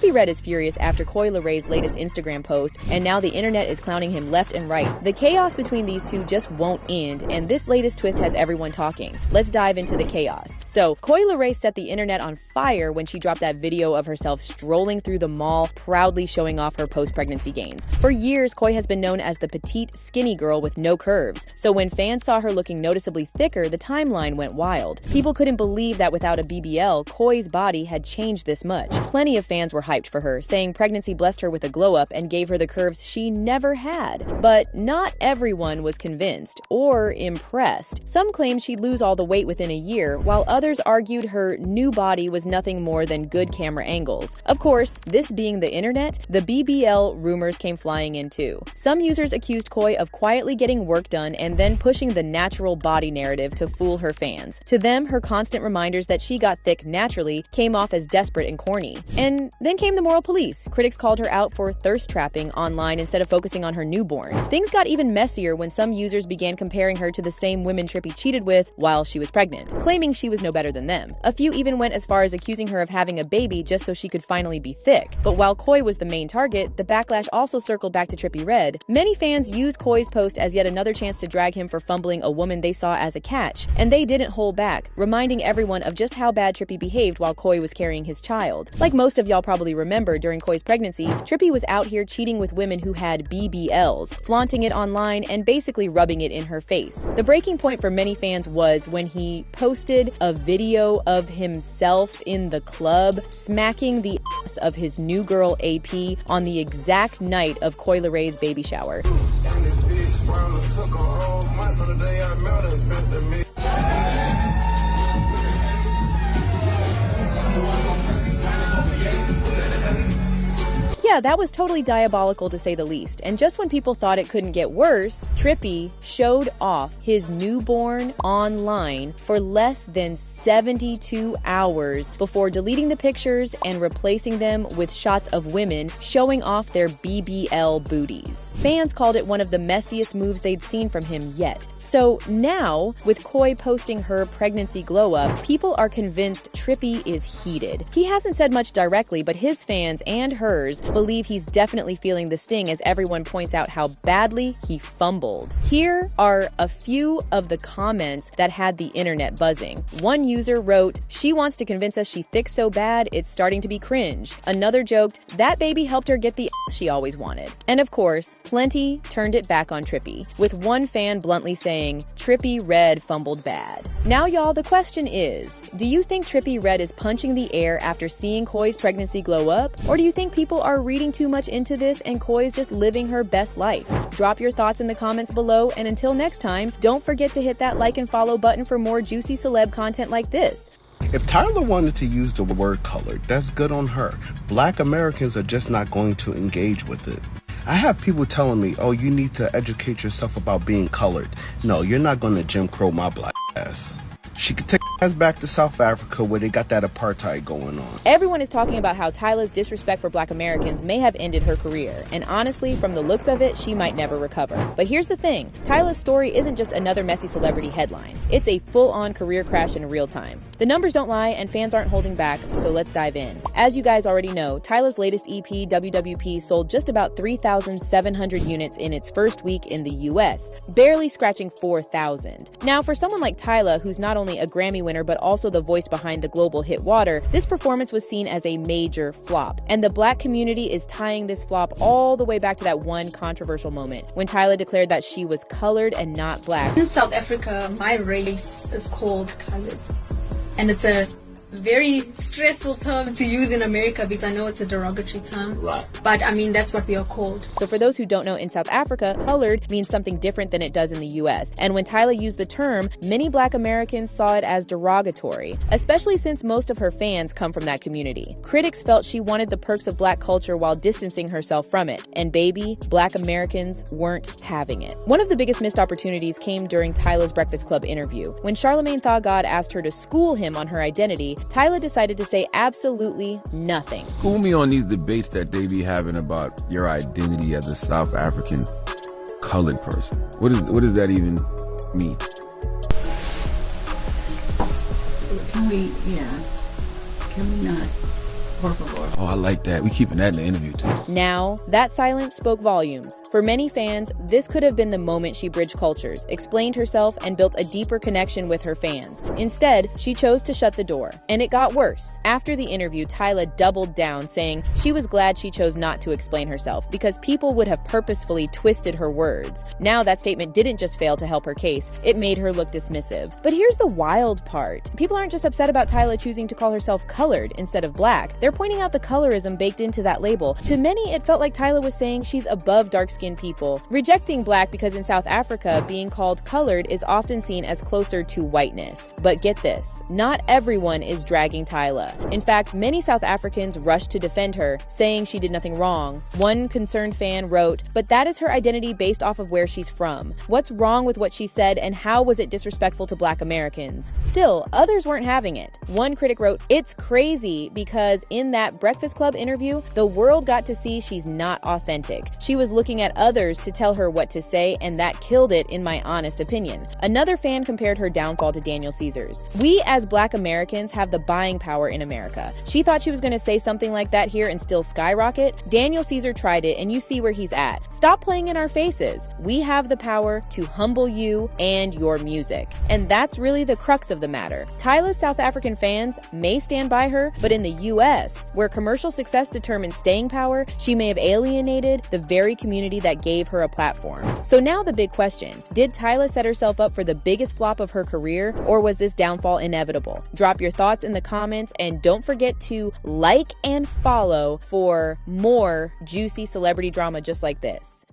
Trippie Redd is furious after Coi Leray's latest Instagram post, and now the internet is clowning him left and right. The chaos between these two just won't end, and this latest twist has everyone talking. Let's dive into the chaos. So, Coi Leray set the internet on fire when she dropped that video of herself strolling through the mall, proudly showing off her post-pregnancy gains. For years, Coi has been known as the petite, skinny girl with no curves, so when fans saw her looking noticeably thicker, the timeline went wild. People couldn't believe that without a BBL, Coi's body had changed this much. Plenty of fans were hyped for her, saying pregnancy blessed her with a glow-up and gave her the curves she never had. But not everyone was convinced or impressed. Some claimed she'd lose all the weight within a year, while others argued her new body was nothing more than good camera angles. Of course, this being the internet, the BBL rumors came flying in too. Some users accused Coi of quietly getting work done and then pushing the natural body narrative to fool her fans. To them, her constant reminders that she got thick naturally came off as desperate and corny. And then came the moral police. Critics called her out for thirst trapping online instead of focusing on her newborn. Things got even messier when some users began comparing her to the same women Trippie cheated with while she was pregnant, claiming she was no better than them. A few even went as far as accusing her of having a baby just so she could finally be thick. But while Coi was the main target, the backlash also circled back to Trippie Redd. Many fans used Coi's post as yet another chance to drag him for fumbling a woman they saw as a catch, and they didn't hold back, reminding everyone of just how bad Trippie behaved while Coi was carrying his child. Like most of y'all probably remember, during Coi's pregnancy, Trippie was out here cheating with women who had BBLs, flaunting it online and basically rubbing it in her face. The breaking point for many fans was when he posted a video of himself in the club smacking the ass of his new girl AP on the exact night of Coi Leray's baby shower. Yeah, that was totally diabolical to say the least. And just when people thought it couldn't get worse, Trippie showed off his newborn online for less than 72 hours before deleting the pictures and replacing them with shots of women showing off their BBL booties. Fans called it one of the messiest moves they'd seen from him yet. So now, with Coi posting her pregnancy glow-up, people are convinced Trippie is heated. He hasn't said much directly, but his fans and hers believe he's definitely feeling the sting as everyone points out how badly he fumbled. Here are a few of the comments that had the internet buzzing. One user wrote, "She wants to convince us she thick so bad, it's starting to be cringe." Another joked, "That baby helped her get the ass she always wanted." And of course, plenty turned it back on Trippie, with one fan bluntly saying, "Trippie Redd fumbled bad." Now y'all, the question is, do you think Trippie Redd is punching the air after seeing Coi's pregnancy glow up? Or do you think people are reading too much into this and Coi's just living her best life? Drop your thoughts in the comments below, and until next time, don't forget to hit that like and follow button for more juicy celeb content like this. If Tyler wanted to use the word colored, that's good on her. Black Americans are just not going to engage with it. I have people telling me, oh, you need to educate yourself about being colored. No, you're not going to Jim Crow my black ass. She could take us back to South Africa where they got that apartheid going on. Everyone is talking about how Tyla's disrespect for Black Americans may have ended her career, and honestly, from the looks of it, she might never recover. But here's the thing, Tyla's story isn't just another messy celebrity headline. It's a full-on career crash in real time. The numbers don't lie, and fans aren't holding back, so let's dive in. As you guys already know, Tyla's latest EP, WWP, sold just about 3,700 units in its first week in the US, barely scratching 4,000. Now, for someone like Tyla, who's not only a Grammy winner but also the voice behind the global hit Water, this performance was seen as a major flop. And the Black community is tying this flop all the way back to that one controversial moment when Tyla declared that she was colored and not Black. In South Africa, my race is called colored. And it's a very stressful term to use in America because I know it's a derogatory term. Right. But I mean, that's what we are called. So for those who don't know, in South Africa, colored means something different than it does in the US. And when Tyla used the term, many Black Americans saw it as derogatory, especially since most of her fans come from that community. Critics felt she wanted the perks of Black culture while distancing herself from it. And baby, Black Americans weren't having it. One of the biggest missed opportunities came during Tyla's Breakfast Club interview. When Charlamagne Tha God asked her to school him on her identity, Tyla decided to say absolutely nothing. School me on these debates that they be having about your identity as a South African colored person. What does that even mean? Can we not por favor. Oh, I like that. We keeping that in the interview too. Now, that silence spoke volumes. For many fans, this could have been the moment she bridged cultures, explained herself, and built a deeper connection with her fans. Instead, she chose to shut the door. And it got worse. After the interview, Tyla doubled down, saying she was glad she chose not to explain herself because people would have purposefully twisted her words. Now, that statement didn't just fail to help her case, it made her look dismissive. But here's the wild part. People aren't just upset about Tyla choosing to call herself colored instead of black. They're pointing out the colorism baked into that label. To many, it felt like Tyla was saying she's above dark-skinned people, rejecting black because in South Africa, being called colored is often seen as closer to whiteness. But get this, not everyone is dragging Tyla. In fact, many South Africans rushed to defend her, saying she did nothing wrong. One concerned fan wrote, "But that is her identity based off of where she's from. What's wrong with what she said, and how was it disrespectful to Black Americans?" Still, others weren't having it. One critic wrote, "It's crazy because in that Breakfast Club interview, the world got to see she's not authentic. She was looking at others to tell her what to say, and that killed it in my honest opinion." Another fan compared her downfall to Daniel Caesar's. "We as Black Americans have the buying power in America. She thought she was going to say something like that here and still skyrocket. Daniel Caesar tried it, and you see where he's at. Stop playing in our faces. We have the power to humble you and your music." And that's really the crux of the matter. Tyla's South African fans may stand by her, but in the US, where commercial success determines staying power, she may have alienated the very community that gave her a platform. So now the big question, did Tyla set herself up for the biggest flop of her career, or was this downfall inevitable? Drop your thoughts in the comments, and don't forget to like and follow for more juicy celebrity drama just like this.